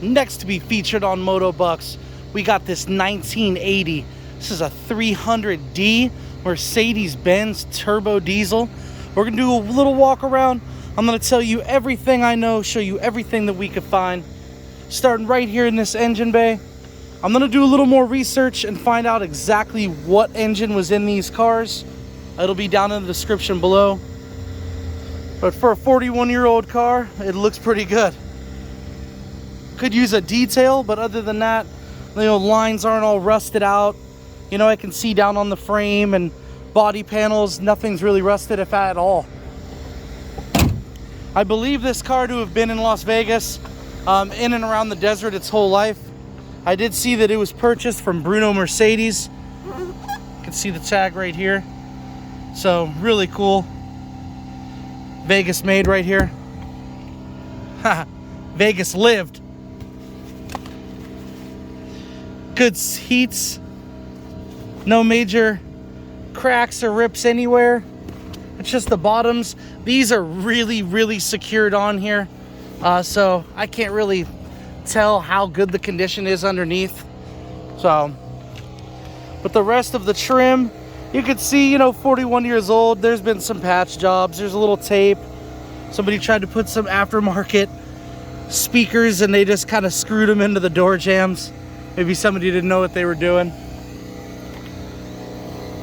Next to be featured on Moto Bucks, we got this 1980. This is a 300D Mercedes-Benz turbo diesel. We're gonna do a little walk around. I'm gonna tell you everything I know, show you everything that we could find. Starting right here in this engine bay. I'm gonna do a little more research and find out exactly what engine was in these cars. It'll be down in the description below. But for a 41-year-old car, it looks pretty good. Could use a detail, but other than that, you know, lines aren't all rusted out. You know, I can see down on the frame and body panels, nothing's really rusted, if at all. I believe this car to have been in Las Vegas, in and around the desert its whole life. I did see that it was purchased from Bruno Mercedes. You can see the tag right here. So, really cool. Vegas made right here. Vegas lived. Good seats. No major cracks or rips anywhere. It's just the bottoms. These are really secured on here. So I can't really tell how good the condition is underneath. So, but the rest of the trim, you can see, you know, 41 years old. There's been some patch jobs. There's a little tape. Somebody tried to put some aftermarket speakers and they just kind of screwed them into the door jambs. Maybe somebody didn't know what they were doing.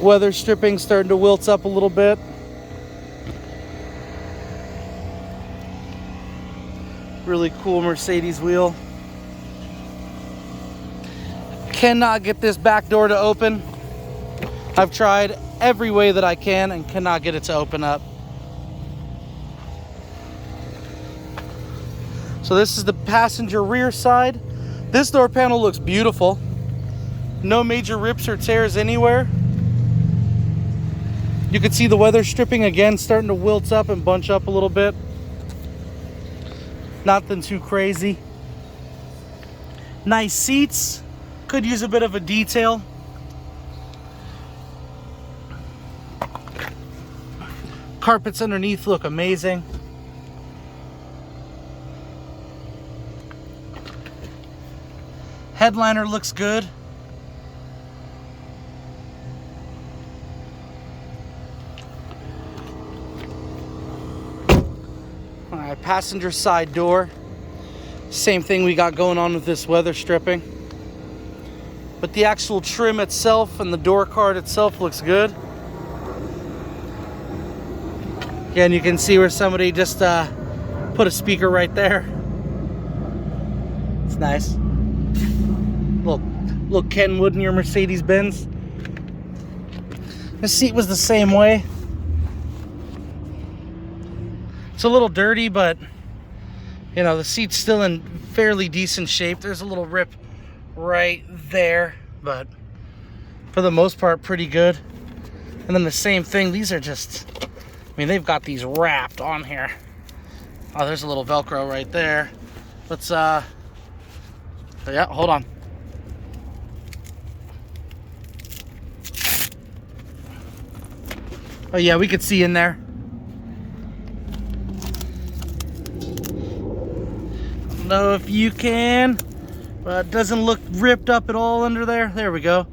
Weather stripping starting to wilt up a little bit. Really cool Mercedes wheel. Cannot get this back door to open. I've tried every way that I can and cannot get it to open up. So this is the passenger rear side. This door panel looks beautiful. No major rips or tears anywhere. You can see the weather stripping again starting to wilt up and bunch up a little bit. Nothing too crazy. Nice seats. Could use a bit of a detail. Carpets underneath look amazing. Headliner looks good. All right, passenger side door. Same thing we got going on with this weather stripping. But the actual trim itself and the door card itself looks good. Again, you can see where somebody just put a speaker right there. It's nice. Little Kenwood in your Mercedes-Benz. The seat was the same way. It's a little dirty, but you know, the seat's still in fairly decent shape. There's a little rip right there, but for the most part, pretty good. And then the same thing, these are just, I mean, they've got these wrapped on here. Oh, there's a little Velcro right there. Let's, yeah, hold on. Oh yeah, we could see in there. Don't know if you can, but it doesn't look ripped up at all under there. There we go.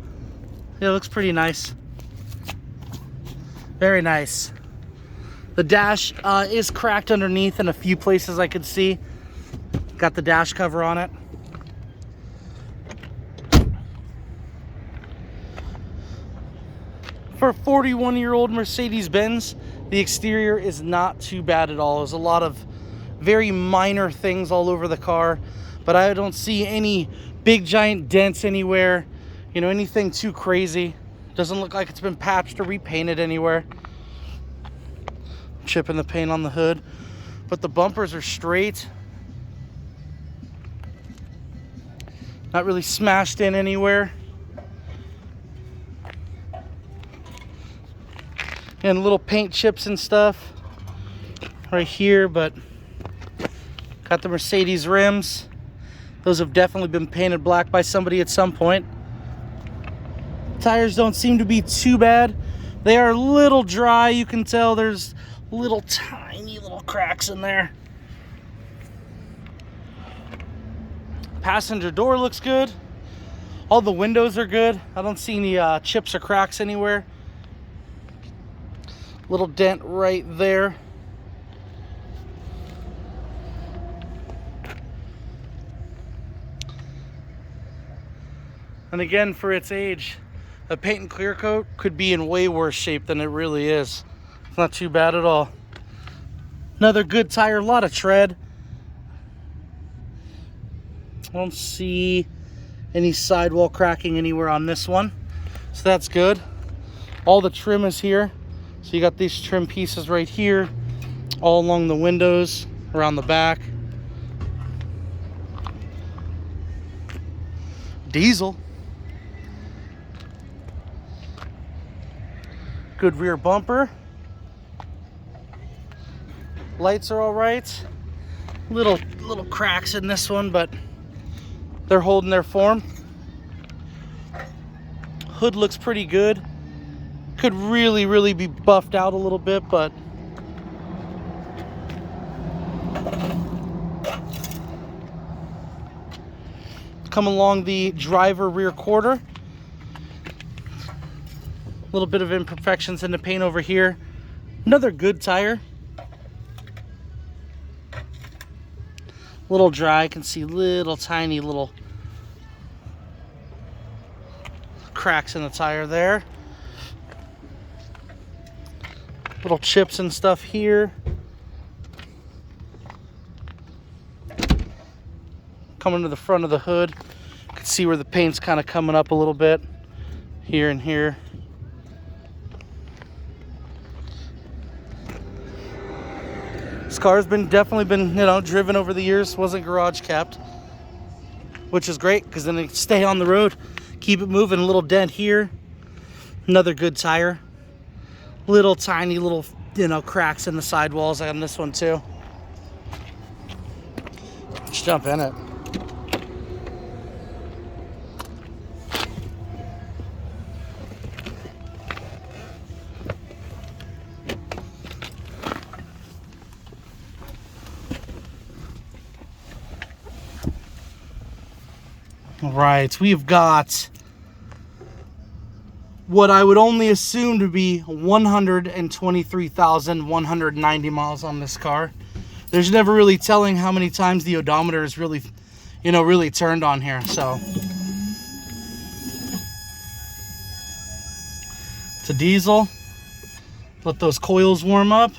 It looks pretty nice. Very nice. The dash is cracked underneath in a few places I could see. Got the dash cover on it. For a 41-year-old Mercedes-Benz, the exterior is not too bad at all. There's a lot of very minor things all over the car, but I don't see any big giant dents anywhere, you know, anything too crazy. Doesn't look like it's been patched or repainted anywhere. Chipping the paint on the hood, but the bumpers are straight. Not really smashed in anywhere. And little paint chips and stuff right here, but got the Mercedes rims. Those have definitely been painted black by somebody at some point. Tires don't seem to be too bad. They are a little dry. You can tell there's little tiny little cracks in there. Passenger door looks good. All the windows are good. I don't see any chips or cracks anywhere. Little dent right there. And again, for its age, a paint and clear coat could be in way worse shape than it really is. It's not too bad at all. Another good tire, a lot of tread. I don't see any sidewall cracking anywhere on this one, so that's good. All the trim is here. So you got these trim pieces right here, all along the windows, around the back. Diesel. Good rear bumper. Lights are all right. Little cracks in this one, but they're holding their form. Hood looks pretty good. Could really be buffed out a little bit, but come along the driver rear quarter. A little bit of imperfections in the paint over here. Another good tire. Little dry, I can see little tiny little cracks in the tire there. Little chips and stuff here. Coming to the front of the hood, you can see where the paint's kind of coming up a little bit here and here. This car's definitely been, driven over the years. Wasn't garage kept, which is great because then it stay on the road, keep it moving. A little dent here. Another good tire. Little tiny little, cracks in the sidewalls on this one too. Let's jump in it. All right, we've got what I would only assume to be 123,190 miles on this car. There's never really telling how many times the odometer is really, really turned on here. So it's a diesel. Let those coils warm up.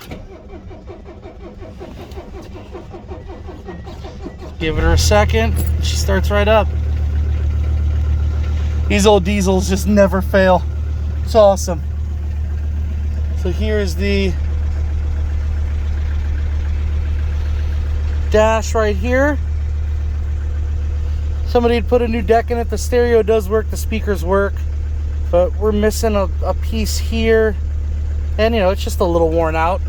Give it her a second. She starts right up. These old diesels just never fail. It's awesome. So here's the dash right here. Somebody had put a new deck in it. The stereo does work, the speakers work, but we're missing a piece here. And it's just a little worn out.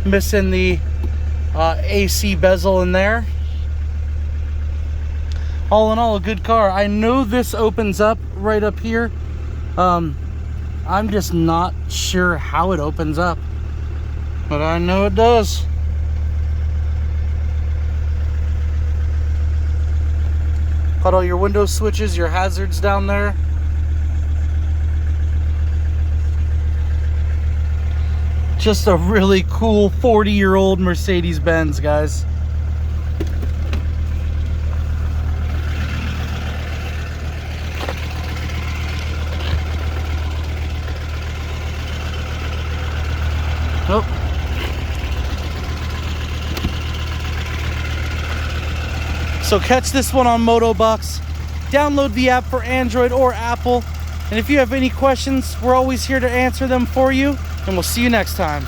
Missing the AC bezel in there. All in all, a good car. I know this opens up right up here. I'm just not sure how it opens up, but I know it does. Got all your window switches, your hazards down there. Just a really cool 40-year-old Mercedes-Benz, guys. Nope. So catch this one on Motobucks. Download the app for Android or Apple. And if you have any questions, we're always here to answer them for you. And we'll see you next time.